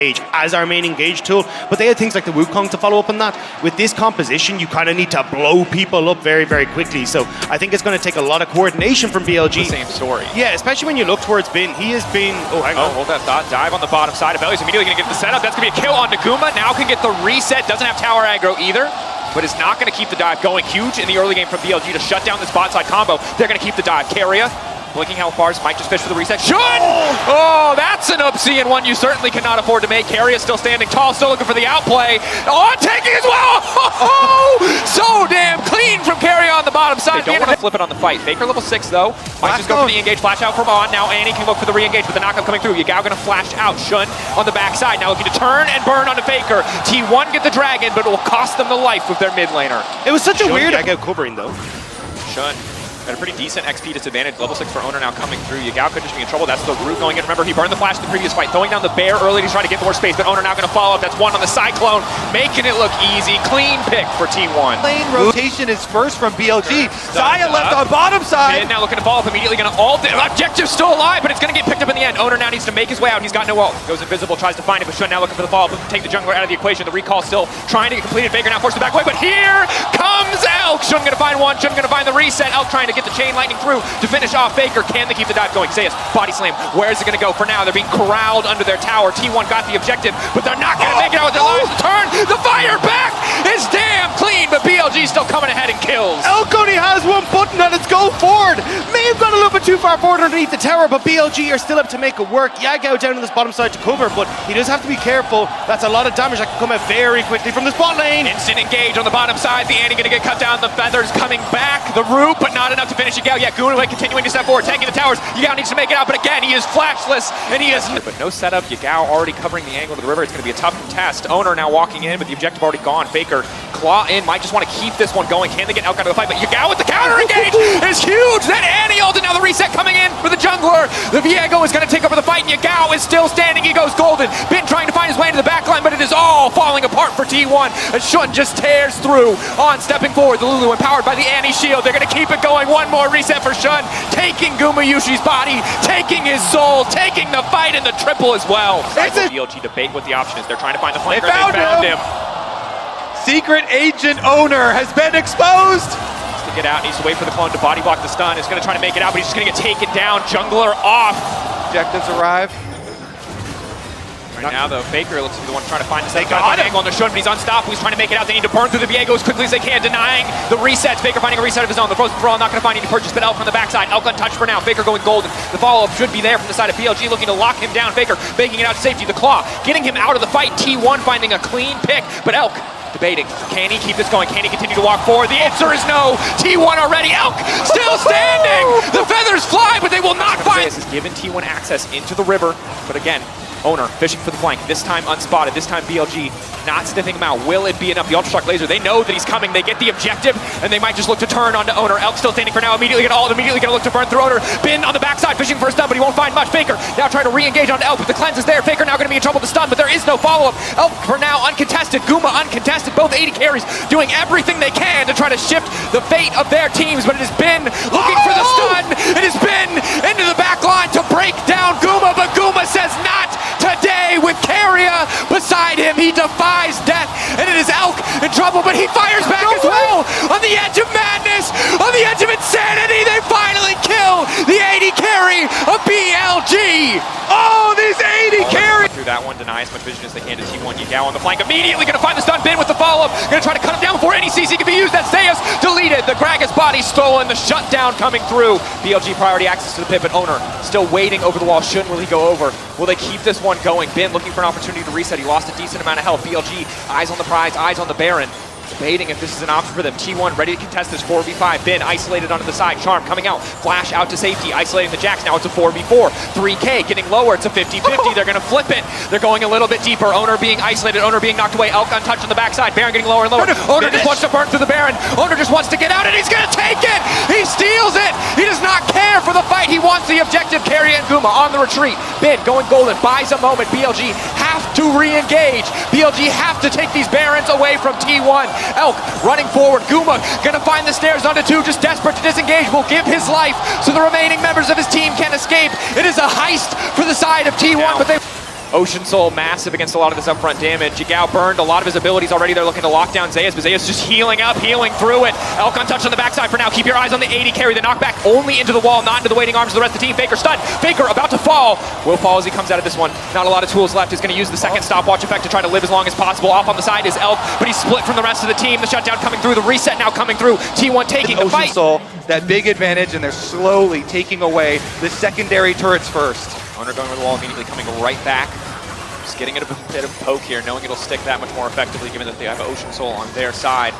as our main engage tool, but they had things like the Wukong to follow up on that. With this composition, you kind of need to blow people up very, very quickly. So I think it's going to take a lot of coordination from BLG. The same story. Yeah, especially when you look towards Bin. He has been... Oh, hang on. Hold that thought. Dive on the bottom side of Ellie. He's immediately going to get the setup. That's going to be a kill on Naguma. Now can get the reset. Doesn't have tower aggro either, but is not going to keep the dive going. Huge in the early game from BLG to shut down this bot side combo. They're going to keep the dive. Keria blinking how far might just fish for the reset. Should! Oh, that's an oopsie and one you certainly cannot afford to make. Keria still standing tall, still looking for the outplay. Oh, taking as well! Oh, so damn clean from Keria on the bottom side. They don't want to flip it on the fight. Faker level 6 though. Might just go for the engage, flash out for Bond. Now Annie can look for the re-engage with the knockup coming through. Yagao gonna flash out. Shun on the backside. Now looking to turn and burn onto Faker. T1 get the dragon, but it will cost them the life with their mid laner. It was such a weird Yagao covering though. Shun got a pretty decent XP disadvantage. Level 6 for Owner now coming through. Yagao could just be in trouble. That's the root going in. Remember, he burned the flash in the previous fight, throwing down the bear early to try to get more space, but Owner now going to follow up. That's one on the Cyclone, making it look easy. Clean pick for T1. Lane rotation is first from BLG. Zaya left on bottom side. Mid now looking to follow up, immediately going to ult it. Objective's still alive, but it's going to get picked up in the end. Owner now needs to make his way out. He's got no ult. Goes invisible, tries to find it, but Shun now looking for the follow-up. Take the jungler out of the equation. The recall still trying to get completed. Faker now forced the back way, but here comes Elk. Shun going to find one. Shun going to find the reset. Elk trying to get the chain lightning through to finish off Faker. Can they keep the dive going? Zeus, body slam. Where is it going to go for now? They're being corralled under their tower. T1 got the objective, but they're not going to make it out with their lives. The turn, the fire back is damn clean, but BLG still coming ahead and kills. Elk only has one button and it's go forward. May have gone a little bit too far forward underneath the tower, but BLG are still up to make it work. Yagao down on this bottom side to cover, but he does have to be careful. That's a lot of damage that can come out very quickly from the spot lane. Instant engage on the bottom side. The Annie going to get cut down. The feathers coming back. The root, but not enough to finish Yagao. Yeah, Gunaway continuing to step forward, taking the towers. Yagao needs to make it out, but again, he is flashless, and he is... But no setup. Yagao already covering the angle to the river. It's going to be a tough contest. Owner now walking in, but the objective already gone. Faker claw in, might just want to keep this one going. Can they get Elk out of the fight? But Yagao with the counter engage is huge. That Annie ult, and now the reset coming in for the jungler. The Viego is going to take over the fight, and Yagao is still standing. He goes golden. Bin trying to find his way into the backline, but it is all falling apart for T1 as Shun just tears through on stepping forward. The Lulu empowered by the Annie shield. They're going to keep it going. One more reset for Shun, taking Gumayushi's body, taking his soul, taking the fight and the triple as well. BLG debate what the option is. They're trying to find the flanker. They found him. Secret agent Owner has been exposed. Needs to get out, needs to wait for the clone to body block the stun. Is going to try to make it out, but he's just going to get taken down. Jungler off. Objectives arrive. Right now, though, Faker looks to be the one trying to find the second angle on the Shun, but he's unstoppable. He's trying to make it out. They need to burn through the Viego as quickly as they can, denying the resets. Faker finding a reset of his own. The Frozen Brawl not going to find any purchase, but Elk on the backside. Elk untouched for now. Faker going golden. The follow-up should be there from the side of BLG, looking to lock him down. Faker making it out to safety. The claw getting him out of the fight. T1 finding a clean pick, but Elk debating. Can he keep this going? Can he continue to walk forward? The answer is no. T1 already. Elk still standing. The feathers fly, but they will not find. This has given T1 access into the river, but again, Owner fishing for the flank, this time unspotted, this time BLG not sniffing him out. Will it be enough? The Ultra Shock Laser, they know that he's coming, they get the objective, and they might just look to turn onto Owner. Elk still standing for now, immediately gonna ult, immediately gonna look to burn through Owner. Bin on the backside, fishing for a stun, but he won't find much. Faker now trying to re-engage onto Elk, but the cleanse is there. Faker now gonna be in trouble with the stun, but there is no follow-up. Elk for now uncontested, Guma uncontested, both 80 carries doing everything they can to try to shift the fate of their teams, but it has been looking for the stun. It has been into the back line to break down Guma, but Guma says not today. With Keria beside him, he defies death, and it is Elk in trouble, but he fires back as well. On the edge of madness, on the edge of insanity, they finally kill the 80 carry of BLG. Oh, these 80 carry! Through that one, deny as much vision as they can to T1. Yagao on the flank, immediately going to find the stun. Bin with the follow-up, going to try to cut him down before any CC can be used. That's Zeus deleted. The Gragas body stolen, the shutdown coming through. BLG priority access to the pit, but Owner still waiting over the wall. Shouldn't will he go over? Will they keep this one going? Bin looking for an opportunity to reset. He lost a decent amount of health. BLG, eyes on the prize, eyes on the Baron. Debating if this is an option for them. T1 ready to contest this 4v5. Bin isolated onto the side. Charm coming out. Flash out to safety. Isolating the Jax. Now it's a 4v4. 3K getting lower. It's a 50-50. They're going to flip it. They're going a little bit deeper. Owner being isolated. Owner being knocked away. Elk untouched on the backside. Baron getting lower and lower. Owner just wants to burn through the Baron. Owner just wants to get out, and he's going to take it. He steals it. He does not care for the fight. He wants the objective. Keria and Guma on the retreat. Bin going golden. Buys a moment. BLG have to re-engage. BLG have to take these Barons away from T1. Elk running forward. Guma gonna find the stairs onto 2, just desperate to disengage. Will give his life so the remaining members of his team can escape. It is a heist for the side of T1, but they... Ocean Soul massive against a lot of this upfront damage. Yagao burned a lot of his abilities already. They're looking to lock down Zayas, but Zayas just healing up, healing through it. Elk untouched on the backside for now. Keep your eyes on the 80 carry. The knockback only into the wall, not into the waiting arms of the rest of the team. Faker stunned. Faker about to fall. Will fall as he comes out of this one. Not a lot of tools left. He's going to use the second stopwatch effect to try to live as long as possible. Off on the side is Elk, but he's split from the rest of the team. The shutdown coming through. The reset now coming through. T1 taking the fight. Ocean Soul, that big advantage, and they're slowly taking away the secondary turrets first. Owner going over the wall, immediately coming right back. Just getting it a bit of poke here, knowing it'll stick that much more effectively given that they have Ocean Soul on their side.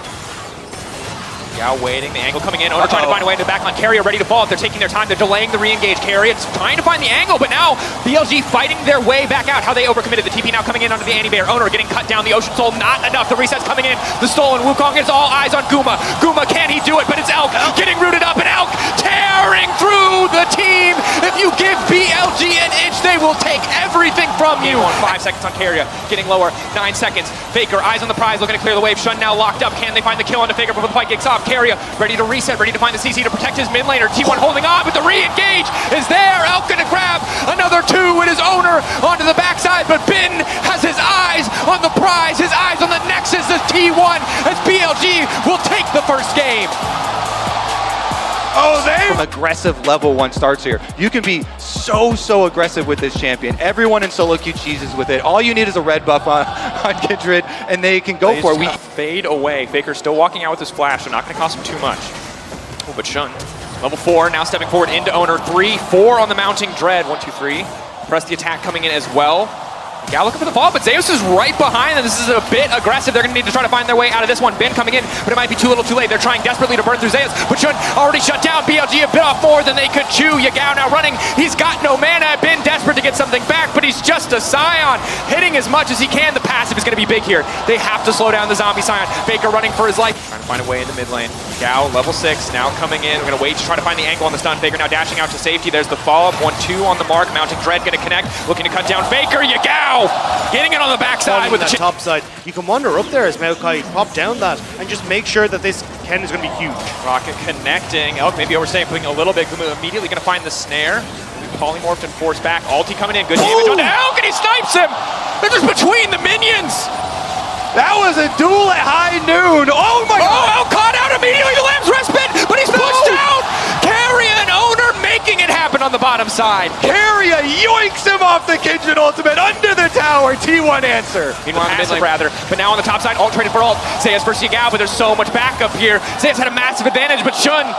Yao waiting, the angle coming in. Owner trying to find a way into the backline. Carrier ready to fall. If they're taking their time, they're delaying the re-engage. Carrier trying to find the angle, but now BLG fighting their way back out. How they overcommitted. The TP now coming in under the anti-bear. Owner getting cut down. The Ocean Soul not enough. The reset's coming in. The stolen Wukong. It's all eyes on Guma. Guma, can he do it? But it's Elk getting rooted up, and Elk tearing through the team. If you give BLG an inch, they will take everything from you. 5 seconds on Carrier. Getting lower. 9 seconds. Faker, eyes on the prize, looking to clear the wave. Shun now locked up. Can they find the kill onto Faker before the fight kicks off? Carrier ready to reset, ready to find the CC to protect his mid laner. T1 holding on, but the re-engage is there. Elk gonna grab another two with his Owner onto the backside, but Bin has his eyes on the prize, his eyes on the Nexus as T1, as BLG will take the first game. Oh, they aggressive level 1 starts here. You can be so aggressive with this champion. Everyone in solo queue cheeses with it. All you need is a red buff on Kindred, and they can go for it. We fade away. Faker still walking out with his flash, so not going to cost him too much. Oh, but Shun, level 4, now stepping forward into Owner. 3, 4 on the mounting Dread. 1, 2, 3. Press the attack coming in as well. Gal looking for the fall, but Zeus is right behind them. This is a bit aggressive. They're going to need to try to find their way out of this one. Bin coming in, but it might be too little too late. They're trying desperately to burn through Zeus, but Shun already shut down. BLG a bit off more than they could chew. Yagao now running. He's got no mana. Bin desperate to get something back, but he's just a Scion. Hitting as much as he can. The passive is going to be big here. They have to slow down the zombie Scion. Faker running for his life. Trying to find a way into mid lane. Yagao, level 6, now coming in. We're going to wait to try to find the angle on the stun. Faker now dashing out to safety. There's the follow-up. 1-2 on the mark. Mounting Dread going to connect. Looking to cut down Faker. Yagao getting it on the backside with the top side. You can wander up there as Maokai pop down that and just make sure that this Ken is going to be huge. Rocket connecting. Elk maybe overstaying, putting a little bit. Guma immediately going to find the snare. Polymorphed and forced back. Ulti coming in. Good damage on Elk, and he snipes him. They're just between the minions. That was a duel at high noon. Oh my God! Elk caught out immediately. The Lamb's respite, but he's pushed out. Carrier and Owner making it happen on the bottom side. Carrier yoinks him off the Kindred ultimate under the tower. T1 answer. Meanwhile, passive rather, but now on the top side, Alt traded for Alt. Zayas versus Yagao, but there's so much backup here. Zayas had a massive advantage, but Shun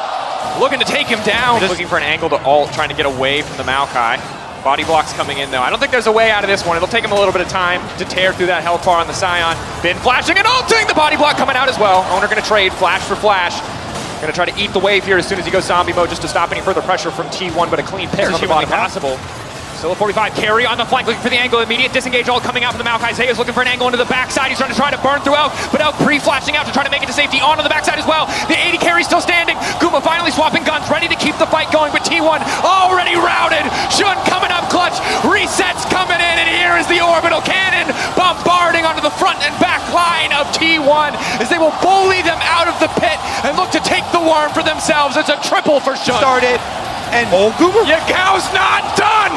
looking to take him down. Looking for an angle to Alt, trying to get away from the Maokai. Body blocks coming in though. I don't think there's a way out of this one. It'll take him a little bit of time to tear through that health bar on the Scion. Bin flashing and ulting, the body block coming out as well. Owner gonna trade flash for flash. Gonna try to eat the wave here as soon as he goes zombie mode just to stop any further pressure from T1, but a clean pick is humanly possible. Still a 45, Carry on the flank, looking for the angle, immediate disengage all coming out from the Maokai. Zay is looking for an angle into the backside. He's trying to burn through Elk, but Elk pre-flashing out to try to make it to safety onto the backside as well. The 80 carry still standing. Guma finally swapping guns, ready to keep the fight going, but T1 already routed. Shun coming up clutch, resets coming in, and here is the orbital cannon bombarding onto the front and back line of T1 as they will bully them out of the pit and look to take the worm for themselves. It's a triple for Shun. Started, and Yagao's not done!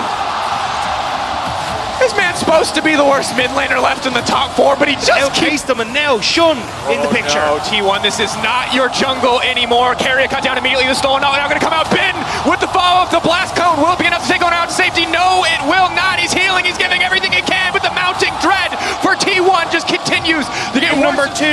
This man's supposed to be the worst mid laner left in the top 4, but he just outpaced them, and now Shun in the picture. No, T1, this is not your jungle anymore. Carrier cut down immediately. The stolen now going to come out. Bin with the follow-up. The blast cone will be enough to take on out to safety. No, it will not. He's healing. He's giving everything he can, but the mounting Dread for T1 just continues to get number 2,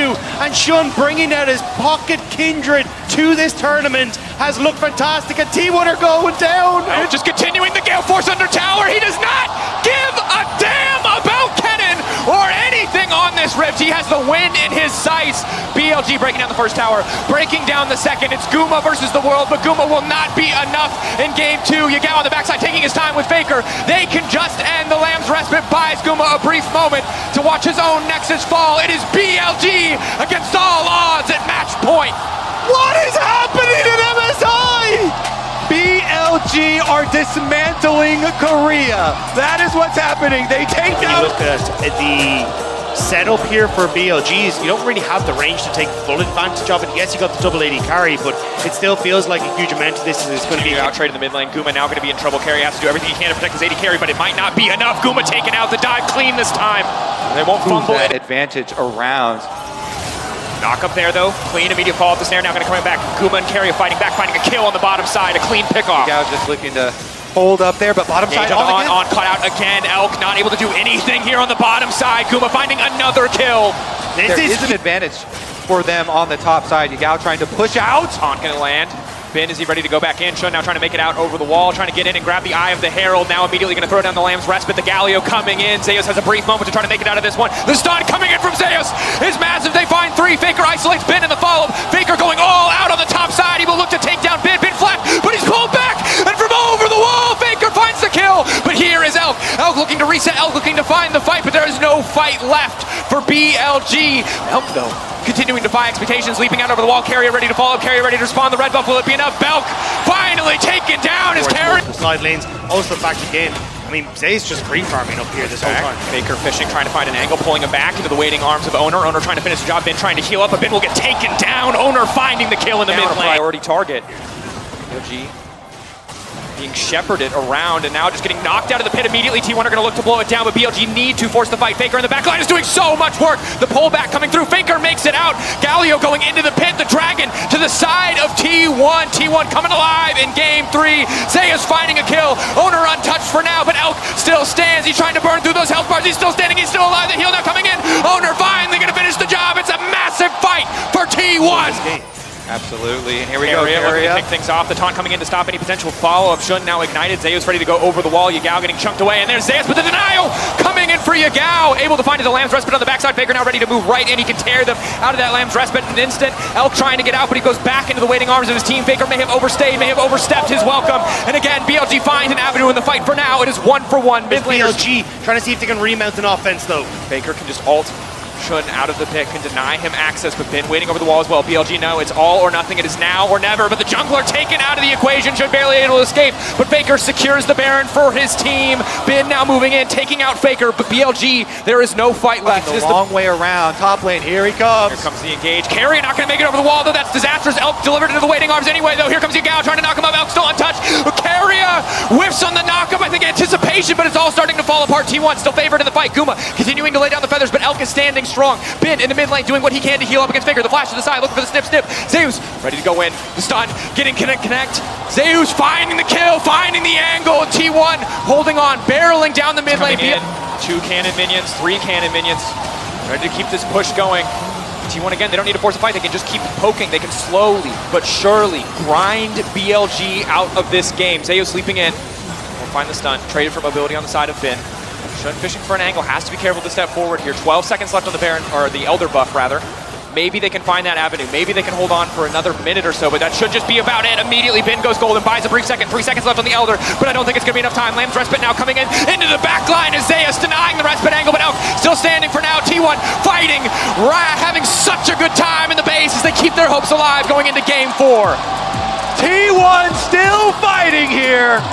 and Shun bringing out his pocket Kindred to this tournament has looked fantastic, and T1 are going down. And just continuing the Gale Force under tower. He does not give a damn about Kennen or anything on this rift. He has the win in his sights. BLG breaking down the first tower, breaking down the second. It's Guma versus the world, but Guma will not be enough in game 2. Yagao on the backside taking his time with Faker. They can just end. The Lamb's respite buys Guma a brief moment to watch his own Nexus fall. It is BLG against all odds at match point. What is happening in MSI? BLG are dismantling Korea. That is what's happening. They take down. Look at the setup here for BLGs. You don't really have the range to take full advantage of it. Yes, you got the double AD carry, but it still feels like a huge amount of this is going to be out trade in the mid lane. Guma now going to be in trouble. Carry has to do everything he can to protect his AD carry, but it might not be enough. Guma taking out the dive clean this time. They won't fumble that it. advantage around. Knock up there though. Clean immediate fall off the snare. Now going to come back. Guma and Carry fighting back, finding a kill on the bottom side. A clean pickoff. Gao just looking to hold up there, but bottom side on cut out again. Elk not able to do anything here on the bottom side. Guma finding another kill. There is an advantage for them on the top side. Yagao trying to push out. Taunt gonna land. Ben, is he ready to go back in? Shun now trying to make it out over the wall, trying to get in and grab the Eye of the Herald. Now immediately gonna throw down the Lamb's Respite. The Galio coming in. Zeus has a brief moment to try to make it out of this one. The stun coming in from Zeus is massive. They find three. Faker isolates Ben in the follow-up. Faker going all out on the top side. He will look to take down Ben. Ben flat, but he's pulled back. And from over the wall, Faker finds the kill. But here is Elk. Elk looking to reset. Elk looking to find the fight, but there is no fight left for BLG. Elk though, continuing to defy expectations, leaping out over the wall. Carrier ready to follow, Carrier ready to respond. The red buff, will it be enough? Belk finally taken down as Carrier. The side lanes, also the fact again, I mean, Zay's just free farming up here this whole time. Baker fishing, trying to find an angle, pulling him back into the waiting arms of Owner. Owner trying to finish the job, Ben trying to heal up, but Ben will get taken down. Owner finding the kill in the mid lane. Priority target. BLG being shepherded around and now just getting knocked out of the pit immediately. T1 are going to look to blow it down, but BLG need to force the fight. Faker in the back line is doing so much work. The pullback coming through. Faker makes it out. Galio going into the pit. The Dragon to the side of T1. T1 coming alive in game 3. Zeus finding a kill. Owner untouched for now, but Elk still stands. He's trying to burn through those health bars. He's still standing. He's still alive. The heal now coming in. Owner finally going to finish the job. It's a massive fight for T1. Absolutely, and here we go. Looking to pick things off. The taunt coming in to stop any potential follow-up. Shun now ignited. Zeus ready to go over the wall. Yagao getting chunked away, and there's Zeus with the denial coming in for Yagao. Able to find the Lamb's Respite on the backside. Faker now ready to move right in. He can tear them out of that Lamb's Respite in an instant. Elk trying to get out, but he goes back into the waiting arms of his team. Faker may have overstayed, may have overstepped his welcome. And again, BLG finds an avenue in the fight. For now, it is 1-for-1. Mid BLG trying to see if they can remount an offense though. Faker can just ult Shun out of the pit, can deny him access, but Ben waiting over the wall as well. BLG no, it's all or nothing. It is now or never, but the jungler taken out of the equation. Shun barely able to escape, but Faker secures the Baron for his team. Ben now moving in, taking out Faker, but BLG, there is no fight left. The long way around, top lane, here he comes. Here comes the engage. Carrier not going to make it over the wall, though. That's disastrous. Elk delivered into the waiting arms anyway, though. Here comes Yagao trying to knock him up. Elk still untouched. Carrier whiffs on the knockup. I think anticipation, but it's all starting to fall apart. T1 still favored in the fight. Guma continuing to lay down the feathers, but Elk is standing strong. Ben in the mid lane doing what he can to heal up against Faker. The flash to the side, looking for the snip. Zeus ready to go in. The stun, getting connect. Zeus finding the kill, finding the angle. T1 holding on, barreling down the mid lane. 2 cannon minions, 3 cannon minions. Ready to keep this push going. T1 again, they don't need to force a fight. They can just keep poking. They can slowly but surely grind BLG out of this game. Zeus sleeping in. We'll find the stun. Traded for mobility on the side of Ben. Shun fishing for an angle, has to be careful to step forward here. 12 seconds left on the Baron, or the Elder buff rather. Maybe they can find that avenue. Maybe they can hold on for another minute or so, but that should just be about it. Immediately, Ben goes gold and buys a brief second. 3 seconds left on the Elder, but I don't think it's gonna be enough time. Lamb's Respite now coming in into the back line as Zeus denying the Respite angle, but Elk still standing for now. T1 fighting, having such a good time in the base as they keep their hopes alive going into game 4. T1 still fighting here.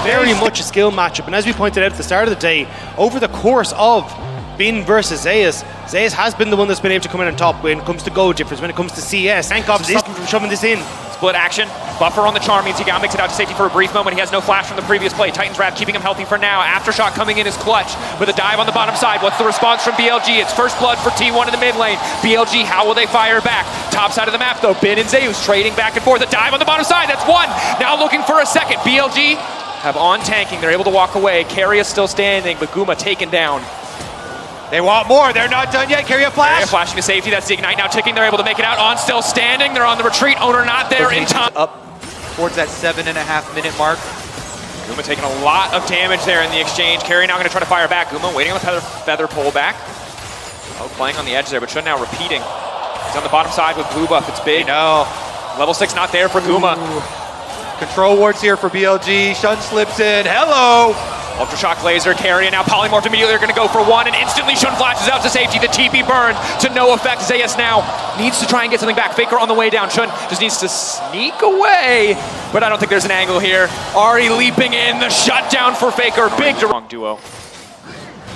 Very much a skill matchup, and as we pointed out at the start of the day, over the course of Bin versus Zeus, Zeus has been the one that's been able to come in on top when it comes to goal difference, when it comes to CS. Sankov is stopping from shoving this in. Split action, buffer on the charm means Yagao makes it out to safety for a brief moment. He has no flash from the previous play. Titan's Wrath keeping him healthy for now. Aftershock coming in is clutch with a dive on the bottom side. What's the response from BLG? It's first blood for T1 in the mid lane. BLG, how will they fire back? Top side of the map though, Ben and Zeus trading back and forth. A dive on the bottom side, that's one. Now looking for a second. BLG have on tanking, they're able to walk away. Carry is still standing, but Guma taken down. They want more, they're not done yet. Carry a flash. Carry flashing to safety, that's the ignite now ticking. They're able to make it out. On still standing, they're on the retreat. Owner not there in time. Up towards that 7.5 minute mark. Guma taking a lot of damage there in the exchange. Carry now gonna try to fire back. Guma waiting on the feather pull back. Oh, playing on the edge there, but Shun now repeating. He's on the bottom side with blue buff, it's big. No. Level 6 not there for Guma. Control wards here for BLG. Shun slips in. Hello. Ultra Shock Laser, Carry, and now Polymorph immediately. They're going to go for one, and instantly Shun flashes out to safety. The TP burn to no effect. Zeus now needs to try and get something back. Faker on the way down. Shun just needs to sneak away, but I don't think there's an angle here. Ari leaping in, the shutdown for Faker. Big wrong duo.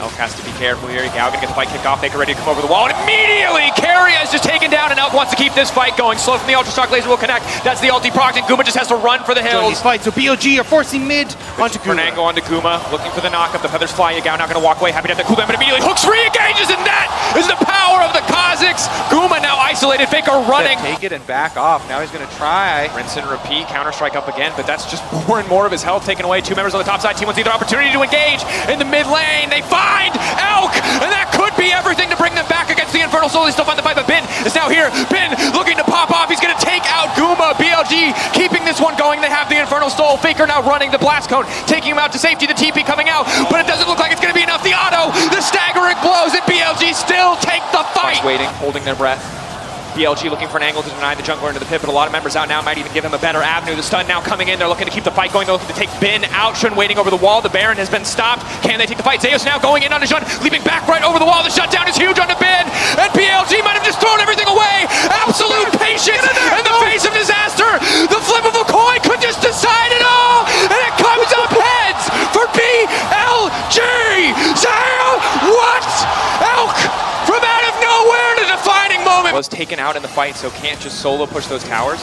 Elk has to be careful here. Yao gonna get the fight kicked off. Faker ready to come over the wall, and immediately Carrier is just taken down, and Elk wants to keep this fight going. Slow from the Ultra Shock laser will connect. That's the ulti proc, and Guma just has to run for the hills. Fight. So BLG are forcing mid onto Guma. Fernango onto Guma, looking for the knockup. The feathers fly. Yao now gonna walk away. Happy to have the cooldown, but immediately hooks re-engages, and that is the power of the Kazakhs. Guma now isolated. Faker running. Take it and back off. Now he's going to try. Rinse and repeat, counter-strike up again, but that's just more and more of his health taken away. Two members on the top side. T1 see their opportunity to engage in the mid lane. They find Elk, and that could be everything to bring them back against the Infernal Soul. They still find the fight, but Bin is now here. Bin looking to pop off. He's going to take out Guma. BLG keeping this one going. They have the Infernal Soul. Faker now running the blast cone, taking him out to safety. The TP coming out, but it doesn't look like it's going to be enough. The auto, the staggering blows, and BLG still take the fight. Waiting, holding their breath. BLG looking for an angle to deny the jungler into the pit, but a lot of members out now might even give him a better avenue. The stun now coming in. They're looking to keep the fight going. They're looking to take Bin out. Shun waiting over the wall. The Baron has been stopped. Can they take the fight? Zeus now going in onto Shun, leaping back right over the wall. The shutdown is huge onto Bin, and BLG might have just thrown everything away. Absolute patience in the face of disaster. The flip of a coin could just decide it all, and it comes up heads for BLG. What? Elk from out of nowhere, the defining moment. Was taken out in the fight, so can't just solo push those towers.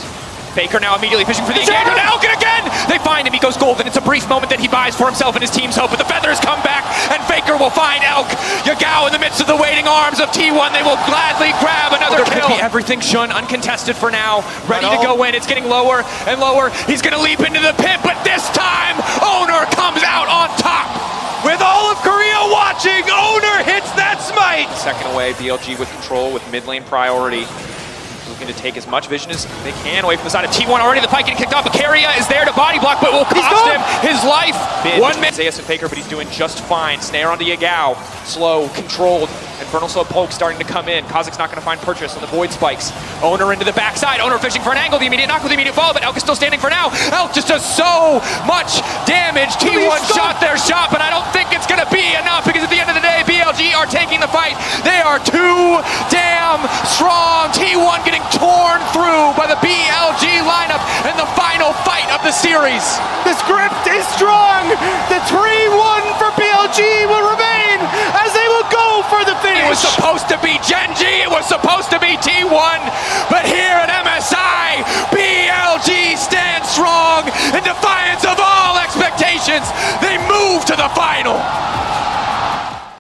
Faker now immediately fishing for the engagement. Elk, and again, they find him. He goes golden. It's a brief moment that he buys for himself and his team's hope, but the feathers come back, and Faker will find Elk. Yagao in the midst of the waiting arms of T1. They will gladly grab another kill. Could be everything. Shun uncontested for now, ready to go in. It's getting lower and lower. He's going to leap into the pit, but this time, Owner comes out on top. With all of Korea watching, Owner hits that smite! Second away, BLG with control with mid lane priority. Looking to take as much vision as they can away from the side of T1. Already the fight getting kicked off, but Carrier is there to body block, but will cost him his life. 1 minute. Zeus and Faker, but he's doing just fine. Snare onto Yagao. Slow, controlled. Infernal Soul poke starting to come in. Kazakh's not going to find purchase on the Void Spikes. Owner into the backside. Owner fishing for an angle. The immediate knock with the immediate follow, but Elk is still standing for now. Elk just does so much damage. T1 shot their shot, but I don't think it's going to be enough, because at the end of the day, BLG are taking the fight. They are too damn strong. T1 getting torn through by the BLG lineup in the final fight of the series. The script is strong. The 3-1 for BLG will remain as they will go for the finish. It was supposed to be Genji. It was supposed to be T1. But here at MSI, BLG stands strong in defiance of all expectations. They move to the final.